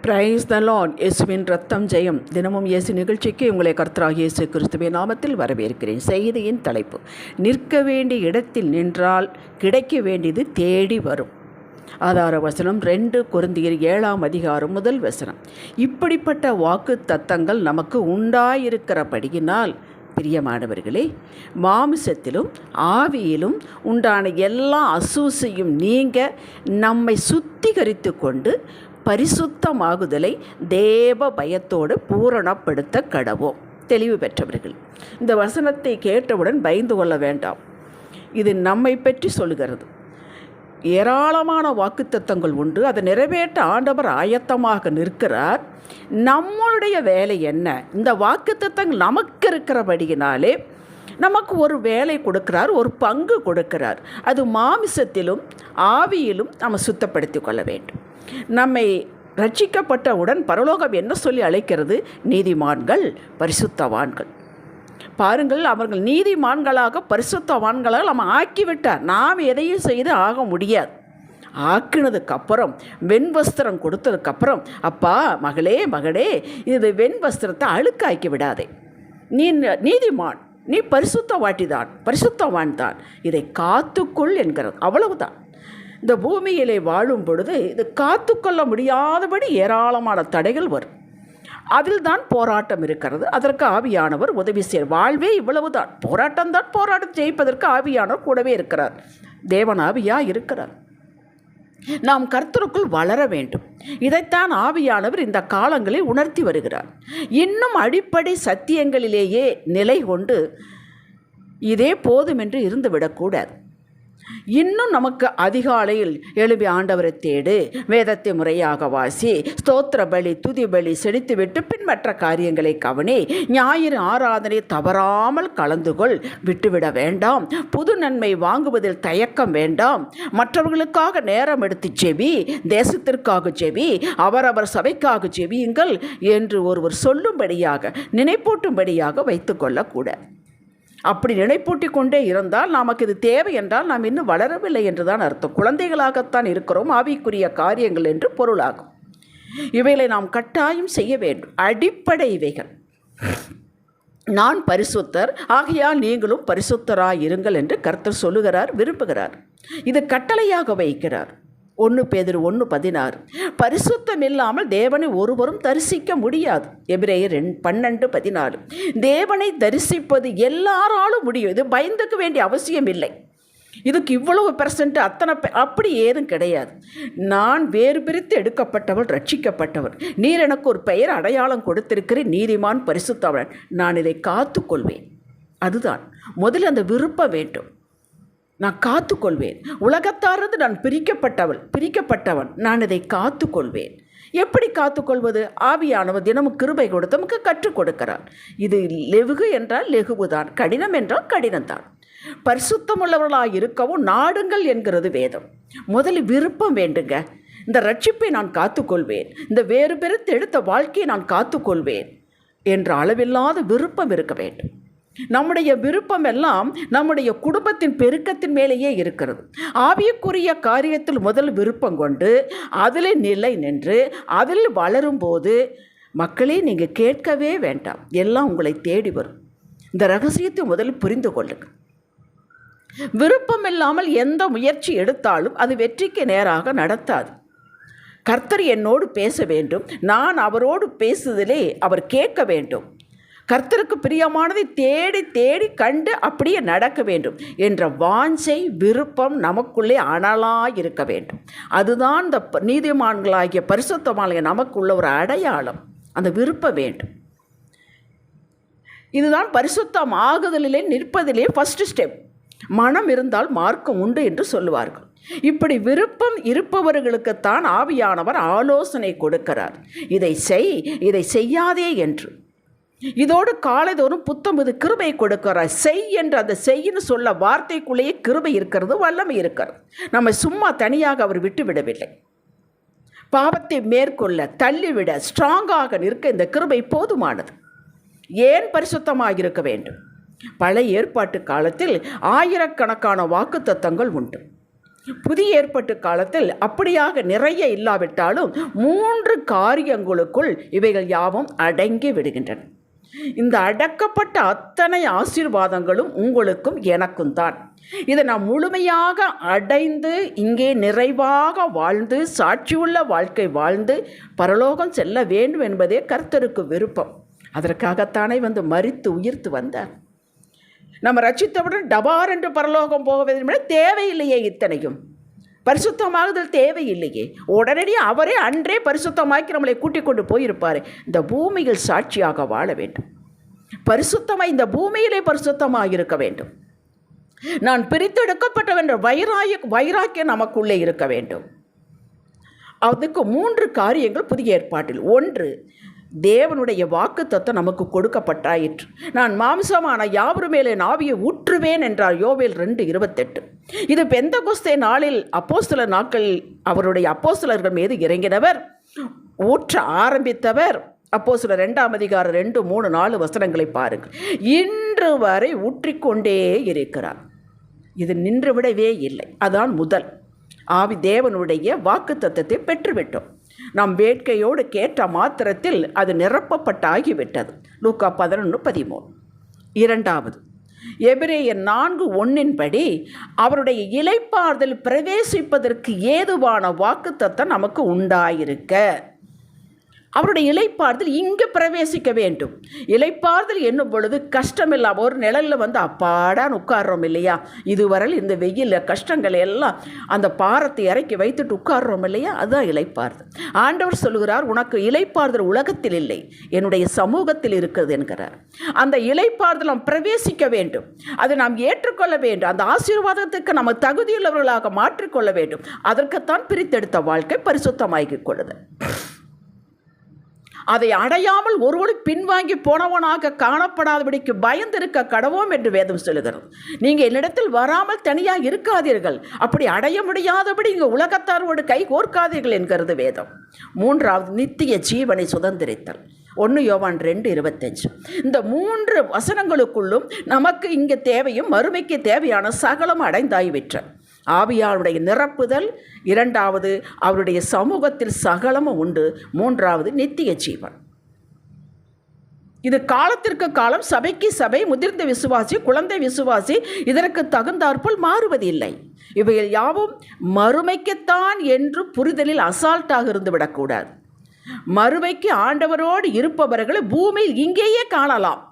Praise the Lord. இயேசுவின் ரத்தம் ஜெயம். தினமும் இயேசு நிகழ்ச்சிக்கு உங்களை கர்த்தராகிய இயேசு கிறிஸ்துவின் நாமத்தில் வரவேற்கிறேன். செய்தியின் தலைப்பு: நிற்க வேண்டிய இடத்தில் நின்றால் கிடைக்க வேண்டியது தேடி வரும். ஆதார வசனம் 2 கொரிந்தியர் 7ஆம் அதிகாரம் 1 வசனம். இப்படிப்பட்ட வாக்கு தத்தங்கள் நமக்கு உண்டாயிருக்கிறபடியினால் பிரியமானவர்களே, மாமிசத்திலும் ஆவியிலும் உண்டான எல்லா அசூசையும் நீங்க நம்மை சுத்திகரித்து கொண்டு பரிசுத்தமாகுதலை தேவ பயத்தோடு பூரணப்படுத்த கடவோம். தெளிவு பெற்றவர்கள் இந்த வசனத்தை கேட்டவுடன் பயந்து கொள்ள வேண்டாம். இது நம்மை பற்றி சொல்லுகிறது. ஏராளமான வாக்குத்தத்தங்கள் உண்டு. அதை நிறைவேற்ற ஆண்டவர் ஆயத்தமாக நிற்கிறார். நம்மளுடைய வேலை என்ன? இந்த வாக்குத்தத்தங்கள் நமக்கு இருக்கிறபடியினாலே நமக்கு ஒரு வேலை கொடுக்கிறார், ஒரு பங்கு கொடுக்கிறார். அது மாமிசத்திலும் ஆவியிலும் நம்ம சுத்தப்படுத்தி கொள்ள வேண்டும். நம்மை ரட்சிக்கப்பட்டவுடன் பரலோகம் என்ன சொல்லி அழைக்கிறது? நீதிமான்கள், பரிசுத்தவான்கள். பாருங்கள், அவர்கள் நீதிமான்களாக பரிசுத்தவான்களாக நம்ம ஆக்கிவிட்டார். நாம் எதையும் செய்து ஆக முடியாது. ஆக்கினதுக்கப்புறம் வெண்வஸ்திரம் கொடுத்ததுக்கப்புறம், அப்பா மகளே மகளே, இது வெண்வஸ்திரத்தை அழுக்காக்கி விடாதே. நீ நீதிமான், நீ பரிசுத்தவான் தான், இதை காத்துக்கொள் என்கிறது. அவ்வளவுதான். இந்த பூமியிலே வாழும் பொழுது இது காத்துக்கொள்ள முடியாதபடி ஏராளமான தடைகள் வரும். அதில் தான் போராட்டம் இருக்கிறது. அதற்கு ஆவியானவர் உதவி செய்ய. வாழ்வே இவ்வளவுதான், போராட்டம்தான். போராட்டம் ஜெயிப்பதற்கு ஆவியானவர் கூடவே இருக்கிறார். தேவன் ஆவியாக இருக்கிறார். நாம் கர்த்தருக்குள் வளர வேண்டும். இதைத்தான் ஆவியானவர் இந்த காலங்களில் உணர்த்தி வருகிறார். இன்னும் அடிப்படை சத்தியங்களிலேயே நிலை கொண்டு இதே போதும் என்று இருந்துவிடக்கூடாது. இன்னும் நமக்கு அதிகாலையில் எழுப்பி ஆண்டவரை தேடு, வேதத்தை முறையாக வாசி, ஸ்தோத்திர பலி துதி பலி செலுத்திவிட்டு பின்பற்ற காரியங்களை கவனி, ஞாயிறு ஆராதனை தவறாமல் கலந்து கொள், விட்டுவிட வேண்டாம். புது நன்மை வாங்குவதில் தயக்கம் வேண்டாம். மற்றவர்களுக்காக நேரம் எடுத்து ஜெபி, தேசத்திற்காக ஜெபி, அவரவர் சபைக்காக ஜெபியுங்கள் என்று ஒருவர் சொல்லும்படியாக நினைப்பூட்டும்படியாக வைத்து கொள்ளக்கூடாது. அப்படி நினைப்பூட்டி கொண்டே இருந்தால் நமக்கு இது தேவை என்றால் நாம் இன்னும் வளரவில்லை என்றுதான் அர்த்தம். குழந்தைகளாகத்தான் இருக்கிறோம், ஆவிக்குரிய காரியங்கள் என்று பொருளாகும். இவைகளை நாம் கட்டாயம் செய்ய வேண்டும். அடிப்படை இவைகள். நான் பரிசுத்தர், ஆகையால் நீங்களும் பரிசுத்தராயிருங்கள் என்று கர்த்தர் சொல்லுகிறார், விரும்புகிறார். இது கட்டளையாக வைக்கிறார். 1 பேதுரு 1:16. பரிசுத்தம் இல்லாமல் தேவனை ஒருவரும் தரிசிக்க முடியாது. எபிரேயர் 12:14. தேவனை தரிசிப்பது எல்லாராலும் முடியும். இது பயந்துக்க வேண்டிய அவசியம் இல்லை. இதுக்கு இவ்வளவு % அத்தனை அப்படி ஏதும் கிடையாது. நான் வேறு பிரித்து எடுக்கப்பட்டவள், ரட்சிக்கப்பட்டவள். நீர் எனக்கு ஒரு பெயர் அடையாளம் கொடுத்திருக்கிறேன், நீதிமான், பரிசுத்தவன். நான் இதை காத்துக்கொள்வேன். அதுதான் முதல்ல அந்த விருப்பம் வேண்டும். நான் காத்துக்கொள்வேன். உலகத்தாரது நான் பிரிக்கப்பட்டவன். நான் இதை காத்துக்கொள்வேன். எப்படி காத்துக்கொள்வது? ஆவியானவர் தினமும் கிருபை கொடுத்து நமக்கு கற்றுக் கொடுக்கிறார். இது லெகுவு என்றால் லெகுவுதான், கடினம் என்றால் கடினம்தான். பரிசுத்தமுள்ளவர்களாக இருக்கவும் நாடுங்கள் என்கிறது வேதம். முதலில் விருப்பம் வேண்டுங்க. இந்த ரட்சிப்பை நான் காத்துக்கொள்வேன், இந்த வேறு பெருத்து எடுத்த வாழ்க்கையை நான் காத்துக்கொள்வேன் என்ற அளவில்லாத விருப்பம் இருக்க வேண்டும். நம்முடைய விருப்பம் எல்லாம் நம்முடைய குடும்பத்தின் பெருக்கத்தின் மேலேயே இருக்கிறது. ஆவியக்குரிய காரியத்தில் முதல் விருப்பம் கொண்டு அதில் நிலை நின்று அதில் வளரும்போது மக்களே, நீங்கள் கேட்கவே வேண்டாம், எல்லாம் உங்களை தேடி வரும். இந்த ரகசியத்தை முதலில் புரிந்து கொள்ளுங்கள். விருப்பம் இல்லாமல் எந்த முயற்சி எடுத்தாலும் அது வெற்றிக்கு நேராக நடத்தாது. கர்த்தர் என்னோடு பேச வேண்டும், நான் அவரோடு பேசுதலே அவர் கேட்க வேண்டும். கர்த்தருக்கு பிரியமானதை தேடி தேடி கண்டு அப்படியே நடக்க வேண்டும் என்ற வாஞ்சை, விருப்பம் நமக்குள்ளே அனலாக இருக்க வேண்டும். அதுதான் இந்த நீதிமான்களாகிய பரிசுத்தமாகிய நமக்குள்ள ஒரு அடையாளம். அந்த விருப்பம் வேண்டும். இதுதான் பரிசுத்தம் ஆகுதலிலே நிற்பதிலே ஃபர்ஸ்ட் ஸ்டெப். மனம் இருந்தால் மார்க்கம் உண்டு என்று சொல்லுவார்கள். இப்படி விருப்பம் இருப்பவர்களுக்குத்தான் ஆவியானவர் ஆலோசனை கொடுக்கிறார். இதை செய், இதை செய்யாதே என்று. இதோடு காலைதோறும் புத்தம்பது கிருபை கொடுக்கிறார். செய் என்று அந்த செய்யின்னு சொல்ல வார்த்தைக்குள்ளேயே கிருபை இருக்கிறது, வல்லமை இருக்கிறது. நம்ம சும்மா தனியாக அவர் விட்டு விடவில்லை. பாவத்தை மேற்கொள்ள, தள்ளிவிட, ஸ்ட்ராங்காக நிற்க இந்த கிருபை போதுமானது. ஏன் பரிசுத்தமாக இருக்க வேண்டும்? பழைய ஏற்பாட்டு காலத்தில் ஆயிரக்கணக்கான வாக்குத்தத்தங்கள் உண்டு. புதிய ஏற்பட்ட காலத்தில் அப்படியாக நிறைய இல்லாவிட்டாலும் 3 காரியங்களுக்குள் இவைகள் யாவும் அடங்கி விடுகின்றன. இந்த அடக்கப்பட்ட அத்தனை ஆசீர்வாதங்களும் உங்களுக்கும் எனக்கும் தான். இதை நாம் முழுமையாக அடைந்து இங்கே நிறைவாக வாழ்ந்து சாட்சியுள்ள வாழ்க்கை வாழ்ந்து பரலோகம் செல்ல வேண்டும் என்பதே கர்த்தருக்கு விருப்பம். அதற்காகத்தானே வந்து மரித்து உயிர்த்து வந்தார். நம்ம ரட்சித்தவுடன் டபார் என்று பரலோகம் போவதற்கு தேவையில்லையே, இத்தனையும் பரிசுத்தமாகுதல் தேவையில்லையே. உடனடியாக அவரே அன்றே பரிசுத்தமாக்கி நம்மளை கூட்டிக் கொண்டு போயிருப்பார். இந்த பூமியில் சாட்சியாக வாழ வேண்டும். பரிசுத்தமாக இந்த பூமியிலே பரிசுத்தமாக இருக்க வேண்டும். நான் பிரித்தெடுக்கப்பட்டவென்ற வைராக்கியம் நமக்குள்ளே இருக்க வேண்டும். அதுக்கு 3 காரியங்கள் புதிய ஏற்பாட்டில். 1, தேவனுடைய வாக்குத்தத்தம் நமக்கு கொடுக்கப்பட்டாயிற்று. நான் மாம்சமான யாவர் மேலே ஆவியை ஊற்றுவேன் என்றார் யோவேல் 2:28. இது பெந்தகோஸ்தே நாளில் அப்போஸ்தலர் நாட்களில் அவருடைய அப்போஸ்தலர்கள் மீது இறங்கினவர், ஊற்ற ஆரம்பித்தவர். அப்போஸ்தலர் 2ஆம் அதிகாரம் 2, 3, 4 வசனங்களை பாருங்கள். இன்று வரை ஊற்றிக்கொண்டே இருக்கிறார். இது நின்று விடவே இல்லை. அதான் முதல். ஆவி தேவனுடைய வாக்குத்தத்தத்தை பெற்றுவிட்டோம். நாம் வேட்கையோடு கேட்ட மாத்திரத்தில் அது நிரப்பப்பட்டாகிவிட்டது. லூக்கா 11:13. 2வது, எபிரேயர் 4:1 படி அவருடைய இளைப்பாறுதல் பிரவேசிப்பதற்கு ஏதுவான வாக்குத்தத்தம் நமக்கு உண்டாயிருக்க. அவருடைய இளைப்பாறுதல் இங்கே பிரவேசிக்க வேண்டும். இளைப்பாறுதல் என்னும் பொழுது கஷ்டமில்லாமல் ஒரு நிழலில் வந்து அப்பாடான்னு உட்கார்றோம் இல்லையா? இதுவரையில் இந்த வெயிலில் கஷ்டங்கள் எல்லாம் அந்த பாரத்தை இறக்கி வைத்துட்டு உட்கார்றோம் இல்லையா? அதுதான் இளைப்பாறுதல். ஆண்டவர் சொல்கிறார், உனக்கு இளைப்பாறுதல் உலகத்தில் இல்லை, என்னுடைய சமூகத்தில் இருக்கிறது என்கிறார். அந்த இளைப்பாறுதல் நாம் பிரவேசிக்க வேண்டும். அதை நாம் ஏற்றுக்கொள்ள வேண்டும். அந்த ஆசீர்வாதத்துக்கு நம்ம தகுதியுள்ளவர்களாக மாற்றிக்கொள்ள வேண்டும். அதற்குத்தான் பிரித்தெடுத்த வாழ்க்கை பரிசுத்தமாகிக் கொள்ளுதல். அதை அடையாமல் ஒருவரு பின்வாங்கி போனவனாக காணப்படாதபடிக்கு பயந்திருக்க கடவோம் என்று வேதம் சொல்லுகிறது. நீங்கள் என்னிடத்தில் வராமல் தனியாக இருக்காதீர்கள், அப்படி அடைய முடியாதபடி இங்கே உலகத்தாரோடு கை கோர்க்காதீர்கள் என்கிறது வேதம். 3வது, நித்திய ஜீவனை சுதந்திரித்தல். 1 யோவான் 2:25. இந்த 3 வசனங்களுக்குள்ளும் நமக்கு இங்கே தேவையும் மறுமைக்கு தேவையான சகலம் அடைந்தாய்விற்ற. ஆவியாருடைய நிரப்புதல், 2வது அவருடைய சமூகத்தில் சகலமும் உண்டு, 3வது நித்திய ஜீவன். இது காலத்திற்கு காலம், சபைக்கு சபை, முதிர்ந்த விசுவாசி, குழந்தை விசுவாசி இதற்கு தகுந்தாற்போல் மாறுவதில்லை. இவைகள் யாவும் மறுமைக்குத்தான் என்று புரிதலில் அசால்ட்டாக இருந்து விடக்கூடாது. மறுமைக்கு ஆண்டவரோடு இருப்பவர்களை பூமியில் இங்கேயே காணலாம்.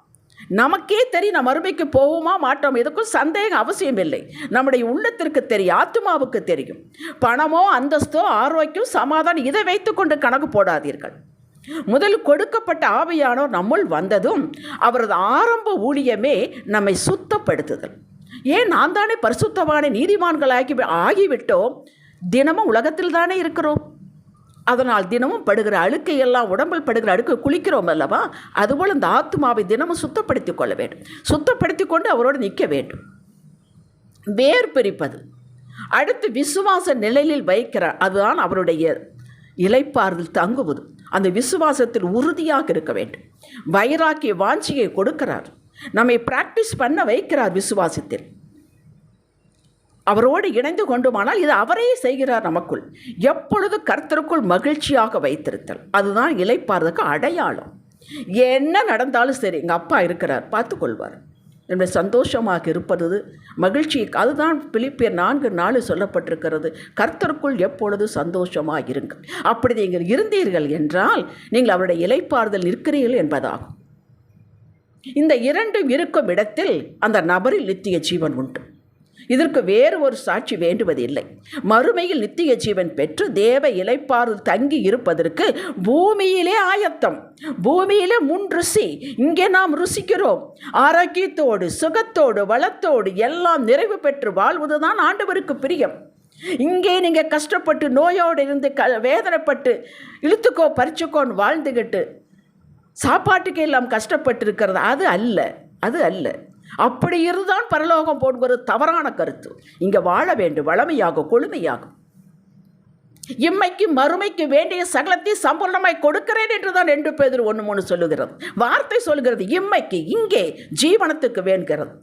நமக்கே தெரியும் நம்ம மறுமைக்கு போவோமா மாட்டோம், எதுக்கும் சந்தேகம் அவசியம் இல்லை. நம்முடைய உள்ளத்திற்கு தெரியும், ஆத்மாவுக்கு தெரியும். பணமோ அந்தஸ்தோ ஆரோக்கியம் சமாதானம் இதை வைத்துக்கொண்டு கணக்கு போடாதீர்கள். முதல் கொடுக்கப்பட்ட ஆவியானோர் நம்முள் வந்ததும் அவரது ஆரம்ப ஊழியமே நம்மை சுத்தப்படுத்துதல். ஏன் நான் தானே பரிசுத்தவான நீதிமான்களாகி ஆகிவிட்டோம். தினமும் உலகத்தில் தானே இருக்கிறோம். அதனால் தினமும் படுகிற அழுக்கையெல்லாம் உடம்பில் படுகிற அழுக்கு குளிக்கிறோம் அல்லவா? அதுபோல் இந்த ஆத்மாவை தினமும் சுத்தப்படுத்தி கொள்ள வேண்டும். சுத்தப்படுத்தி கொண்டு அவரோடு நிற்க வேண்டும். வேர் பிரிப்பது, அடுத்து விசுவாச நிலையில் வைக்கிறார். அதுதான் அவருடைய இளைப்பாறுதல் தங்குவது. அந்த விசுவாசத்தில் உறுதியாக இருக்க வேண்டும். வைராக்கிய வாஞ்சியை கொடுக்கிறார். நம்மை பிராக்டிஸ் பண்ண வைக்கிறார் விசுவாசத்தில். அவரோடு இணைந்து கொண்டுமானால் இது அவரே செய்கிறார். நமக்குள் எப்பொழுது கர்த்தருக்குள் மகிழ்ச்சியாக வைத்திருத்தல், அதுதான் இளைப்பாறுதலுக்கு அடையாளம். என்ன நடந்தாலும் சரி, எங்கள் அப்பா இருக்கிறார், பார்த்துக்கொள்வார். என்னுடைய சந்தோஷமாக இருப்பது மகிழ்ச்சி. அதுதான் பிலிப்பியர் 4:4 சொல்லப்பட்டிருக்கிறது. கர்த்தருக்குள் எப்பொழுது சந்தோஷமாக இருங்கள். அப்படி நீங்கள் இருந்தீர்கள் என்றால் நீங்கள் அவருடைய இளைப்பாறுதல் இருக்கிறீர்கள் என்பதாகும். இந்த 2ம் இருக்கும் இடத்தில் அந்த நபரில் நித்திய ஜீவன் உண்டு. இதற்கு வேறு ஒரு சாட்சி வேண்டுவதில்லை. மறுமையில் நித்திய ஜீவன் பெற்று தேவ இளைப்பாறுதல் தங்கி இருப்பதற்கு பூமியிலே ஆயத்தம். பூமியிலே முன் ருசி. இங்கே நாம் ருசிக்கிறோம். ஆரோக்கியத்தோடு சுகத்தோடு வளத்தோடு எல்லாம் நிறைவு பெற்று வாழ்வதுதான் ஆண்டவருக்கு பிரியம். இங்கே நீங்கள் கஷ்டப்பட்டு நோயோடு இருந்து வேதனைப்பட்டு இழுத்துக்கோ பறிச்சுக்கோன்னு வாழ்ந்துக்கிட்டு சாப்பாட்டுக்கு எல்லாம் கஷ்டப்பட்டு இருக்கிறது அது அல்ல. அப்படி இருந்தால் பரலோகம் போடுவது தவறான கருத்து. இங்கே வாழ வேண்டும், வளமையாக கொழுமையாகும். இம்மைக்கு மறுமைக்கு வேண்டிய சகலத்தை சம்பூர்ணமாய் கொடுக்கிறேன் என்று தான் 2 பேதுரு 1:3 சொல்லுகிறது. வார்த்தை சொல்கிறது இம்மைக்கு, இங்கே ஜீவனத்துக்கு வேண்டுகிறது.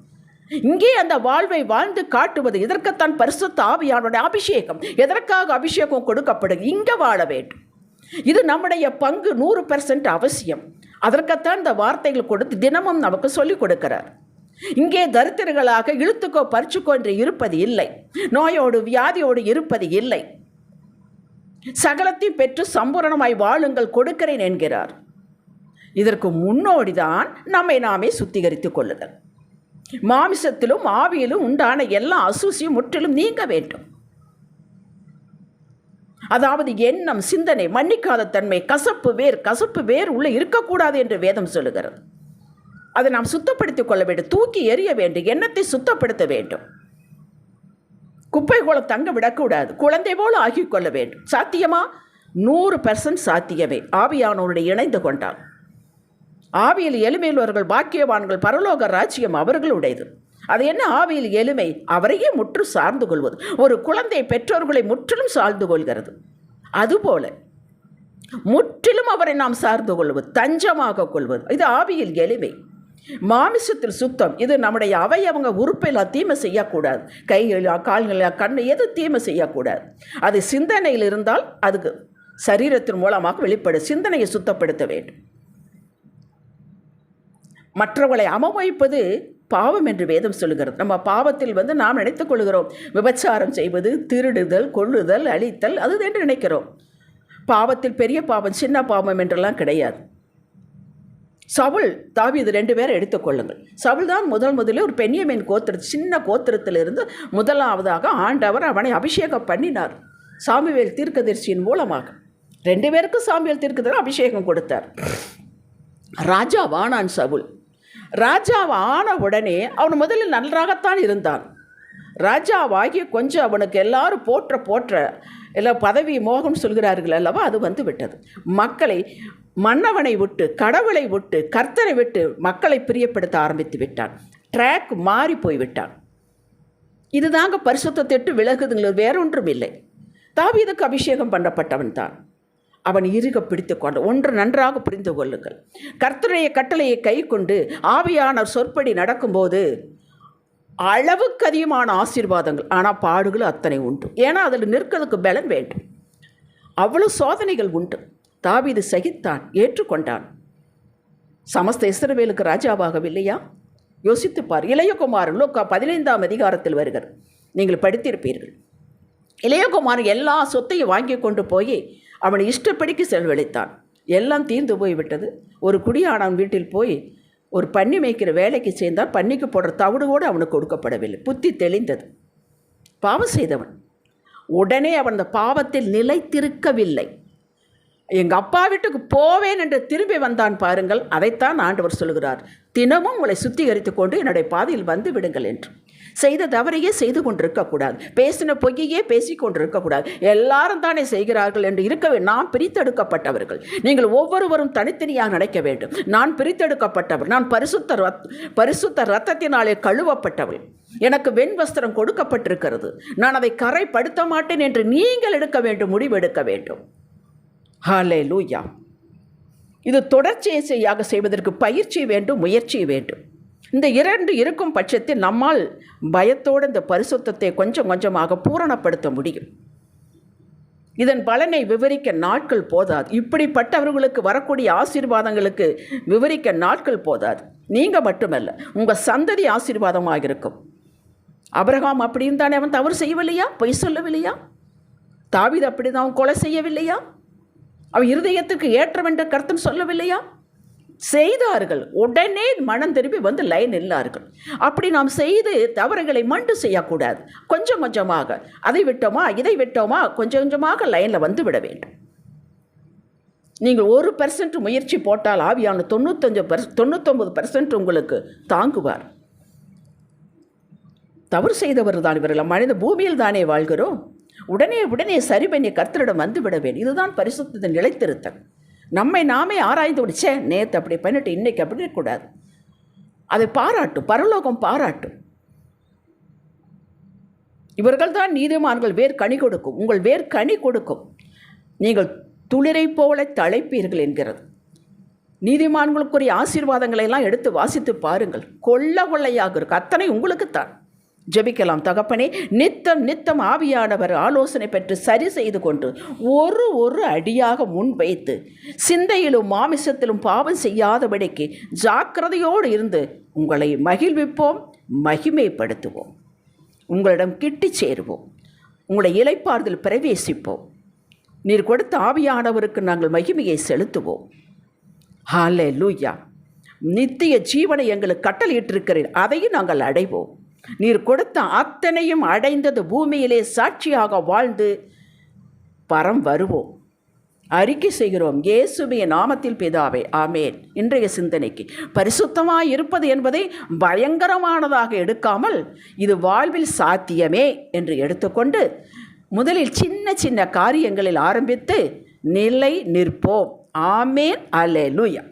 இங்கே அந்த வாழ்வை வாழ்ந்து காட்டுவது. இதற்குத்தான் பரிசுத்த ஆவியானுடைய அபிஷேகம். எதற்காக அபிஷேகம் கொடுக்கப்படுது? இங்கே வாழ வேண்டும். இது நம்முடைய பங்கு 100% அவசியம். அதற்குத்தான் இந்த வார்த்தைகள் கொடுத்து தினமும் நமக்கு சொல்லிக் கொடுக்கிறார். இங்கே தரித்திரர்களாக இழுத்துக்கோ பறிச்சுக்கோ என்று இருப்பது இல்லை. நோயோடு வியாதியோடு இருப்பது இல்லை. சகலத்தையும் பெற்று சம்பூரணமாய் வாழுங்கள் கொடுக்கிறேன் என்கிறார். இதற்கு முன்னோடிதான் நம்மை நாமே சுத்திகரித்துக் கொள்ளுதல். மாமிசத்திலும் ஆவியிலும் உண்டான எல்லா அசூசியும் முற்றிலும் நீங்க வேண்டும். அதாவது எண்ணம், சிந்தனை, மன்னிக்காத தன்மை, கசப்பு வேர் உள்ள இருக்கக்கூடாது என்று வேதம் சொல்லுகிறது. அதை நாம் சுத்தப்படுத்திக் கொள்ள வேண்டும். தூக்கி எறிய வேண்டும். எண்ணத்தை சுத்தப்படுத்த வேண்டும். குப்பை போல தங்க விடக்கூடாது. குழந்தை போல ஆகிக் கொள்ள வேண்டும். சாத்தியமா? 100% சாத்தியமே. ஆவியானவருடைய இணைந்து கொண்டால். ஆவியில் எளிமையுள்ளவர்கள் பாக்கியவான்கள், பரலோக ராஜ்யம் அவர்களுடையது. அது என்ன ஆவியில் எளிமை? அவரையே முற்று சார்ந்து கொள்வது. ஒரு குழந்தை பெற்றோர்களை முற்றிலும் சார்ந்து கொள்கிறது. அதுபோல முற்றிலும் அவரை நாம் சார்ந்து கொள்வது, தஞ்சமாக கொள்வது, இது ஆவியில் எளிமை. மாமிசத்தில் சுத்தம். இது நம்முடைய அவயவங்க உறுப்பெல்லாம் தீமை செய்யக்கூடாது. கைகள், கால்கள், கண்ணு எது தீமை செய்யக்கூடாது. அது சிந்தனையில் இருந்தால் அதுக்கு சரீரத்தின் மூலமாக வெளிப்படும். சிந்தனையை சுத்தப்படுத்த வேண்டும். மற்றவர்களை அவமதிப்பது பாவம் என்று வேதம் சொல்லுகிறது. நம்ம பாவத்தில் நாம் நினைத்துக் கொள்கிறோம். விபச்சாரம் செய்வது, திருடுதல், கொள்ளுதல், அழித்தல், அது என்று நினைக்கிறோம். பாவத்தில் பெரிய பாவம், சின்ன பாவம் என்றெல்லாம் கிடையாது. சவுல், தாவீது 2 பேரை எடுத்துக்கொள்ளுங்கள். சவுல் தான் முதலில் ஒரு பென்யமீன் சின்ன கோத்திரத்திலிருந்து முதலாவதாக ஆண்டவர் அவனை அபிஷேகம் பண்ணினார். சாமுவேல் தீர்க்கதரிசியின் மூலமாக 2 பேருக்கும் சாமுவேல் தீர்க்கதரிசி அபிஷேகம் கொடுத்தார். ராஜாவானான் சவுல். ராஜாவான உடனே அவன் முதலில் நன்றாகத்தான் இருந்தான். ராஜாவாகி கொஞ்சம் அவனுக்கு எல்லாரும் போற்ற எல்லாம் பதவி மோகம் சொல்கிறார்கள் அல்லவா, அது வந்து விட்டது. மக்களை, மன்னவனை விட்டு, கடவுளை விட்டு, கர்த்தரை விட்டு மக்களை பிரியப்படுத்த ஆரம்பித்து விட்டான். ட்ராக் மாறி போய்விட்டான். இதுதாங்க பரிசுத்தத்திட்டு விலகுதுங்கிறது, வேறொன்றும் இல்லை. தாவீதுக்கு அபிஷேகம் பண்ணப்பட்டவன் தான். அவன் இறுக பிடித்து கொண்டு, ஒன்று நன்றாக புரிந்து கொள்ளுங்கள். கர்த்தருடைய கட்டளையை கை கொண்டு ஆவியான சொற்படி நடக்கும்போது அளவுக்கு அதிகமான ஆசீர்வாதங்கள், ஆனால் பாடுகளும் அத்தனை உண்டு. ஏன்னா அதில் நிற்கிறதுக்கு பலன் வேண்டும். அவ்வளோ சோதனைகள் உண்டு. தாவீது சகித்தான், ஏற்றுக்கொண்டான். சமஸ்த இஸ்ரவேலுக்கு ராஜாவாகவில்லையா? யோசித்துப்பார். இளையகுமாரன் லூக்கா 15ஆம் அதிகாரத்தில் வருகிறார். நீங்கள் படித்திருப்பீர்கள். இளையகுமாரன் எல்லா சொத்தையும் வாங்கி கொண்டு போய் அவனை இஷ்டப்படிக்கு செலவழித்தான். எல்லாம் தீர்ந்து போய்விட்டது. ஒரு குடியானவன் வீட்டில் போய் ஒரு பன்னி மேய்க்கிற வேலைக்கு சேர்ந்தால் பன்னிக்கு போடுற தவிடு கூட அவனுக்கு கொடுக்கப்படவில்லை. புத்தி தெளிந்தது. பாவம் செய்தவன். உடனே அவன் அந்த பாவத்தில் நிலைத்திருக்கவில்லை. எங்கள் அப்பா வீட்டுக்கு போவேன் என்று திரும்பி வந்தான் பாருங்கள். அதைத்தான் ஆண்டவர் சொல்கிறார், தினமும் உங்களை சுத்திகரித்து கொண்டு என்னுடைய பாதையில் வந்து விடுங்கள் என்று. செய்த தவறையே செய்து கொண்டிருக்கக்கூடாது. பேசின பொய்யே பேசி கொண்டிருக்கக்கூடாது. எல்லாரும் தானே செய்கிறார்கள் என்று இருக்கவே. நாம் பிரித்தெடுக்கப்பட்டவர்கள். நீங்கள் ஒவ்வொருவரும் தனித்தனியாக நினைக்க வேண்டும். நான் பிரித்தெடுக்கப்பட்டவர். நான் பரிசுத்த இரத்தத்தினாலே கழுவப்பட்டவள். எனக்கு வெண் வஸ்திரம் கொடுக்கப்பட்டிருக்கிறது. நான் அதை கரைப்படுத்த மாட்டேன் என்று நீங்கள் எடுக்க வேண்டும், முடிவெடுக்க வேண்டும். ஹல்லேலூயா. இது தொடர்ச்சியாக செய்வதற்கு பயிற்சி வேண்டும், முயற்சி வேண்டும். இந்த 2 இருக்கும் பட்சத்தில் நம்மால் பயத்தோடு இந்த பரிசுத்தத்தை கொஞ்சம் கொஞ்சமாக பூரணப்படுத்த முடியும். இதன் பலனை விவரிக்க நாட்கள் போதாது. இப்படிப்பட்டவர்களுக்கு வரக்கூடிய ஆசீர்வாதங்களுக்கு விவரிக்க நாட்கள் போதாது. நீங்கள் மட்டுமல்ல, உங்கள் சந்ததி ஆசீர்வாதமாக இருக்கும். ஆபிரகாம் அப்படி இருந்தானே, அவன் தவறு செய்யவில்லையா? பொய் சொல்லவில்லையா? தாவீது அப்படி தான், அவன் கொலை செய்யவில்லையா? அவன் இருதயத்துக்கு ஏற்றவென்ற கர்த்தன் சொல்லவில்லையா? செய்தார்கள். உடனே மனம் திரும்பி வந்து லைன் இல்லார்கள். அப்படி நாம் செய்து தவறுகளை மண்டு செய்யக்கூடாது. கொஞ்சம் கொஞ்சமாக அதை விட்டோமா இதை விட்டோமா கொஞ்சம் கொஞ்சமாக லைனில் வந்து விட வேண்டும். நீங்கள் 1% முயற்சி போட்டால் ஆவியான 99% உங்களுக்கு தாங்குவார். தவறு செய்தவர் தான் இவர்கள். மனித பூமியில் தானே வாழ்கிறோம். உடனே சரி பண்ணி கர்த்தரிடம் வந்து விட வேண்டும். இதுதான் பரிசுத்தத்தை நிலைத்திருத்தல். நம்மை நாமே ஆராய்ந்து விடுச்சே, நேற்று அப்படி பண்ணிட்டு இன்னைக்கு அப்படி இருக்கக்கூடாது. அதை பாராட்டும், பரலோகம் பாராட்டும். இவர்கள் தான் நீதிமான்கள். வேர் கனி கொடுக்கும். உங்கள் வேர் கனி கொடுக்கும். நீங்கள் துளிரை போல தழைப்பீர்கள் என்கிறது. நீதிமான்களுக்குரிய ஆசீர்வாதங்களை எல்லாம் எடுத்து வாசித்து பாருங்கள். கொள்ளையாக இருக்கு. அத்தனை உங்களுக்குத்தான். ஜெபிக்கலாம். தகப்பனே, நித்தம் ஆவியானவர் ஆலோசனை பெற்று சரி செய்து கொண்டு ஒரு அடியாக முன் வைத்து சிந்தையிலும் மாமிசத்திலும் பாவம் செய்யாதபடிக்கு ஜாக்கிரதையோடு இருந்து உங்களை மகிழ்விப்போம், மகிமைப்படுத்துவோம், உங்களிடம் கிட்டி சேருவோம், உங்களுடைய இளைப்பாறுதல் பிரவேசிப்போம். நீர் கொடுத்த ஆவியானவருக்கு நாங்கள் மகிமையை செலுத்துவோம். ஹல்லேலூயா. நித்திய ஜீவனை எங்களுக்கு கட்டளையிட்டிருக்கிறீர், அதையும் நாங்கள் அடைவோம். நீர் கொடுத்த அத்தனையும் அடைந்தது பூமியிலே சாட்சியாக வாழ்ந்து பரம் வருவோம். அறிக்கை செய்கிறோம் இயேசுவின் நாமத்தில் பிதாவே, ஆமேன். இன்றைய சிந்தனைக்கு பரிசுத்தமாய் இருப்பது என்பதை பயங்கரமானதாக எடுக்காமல் இது வாழ்வில் சாத்தியமே என்று எடுத்துக்கொண்டு முதலில் சின்ன காரியங்களில் ஆரம்பித்து நிலை நிற்போம். ஆமேன். அல்லேலூயா.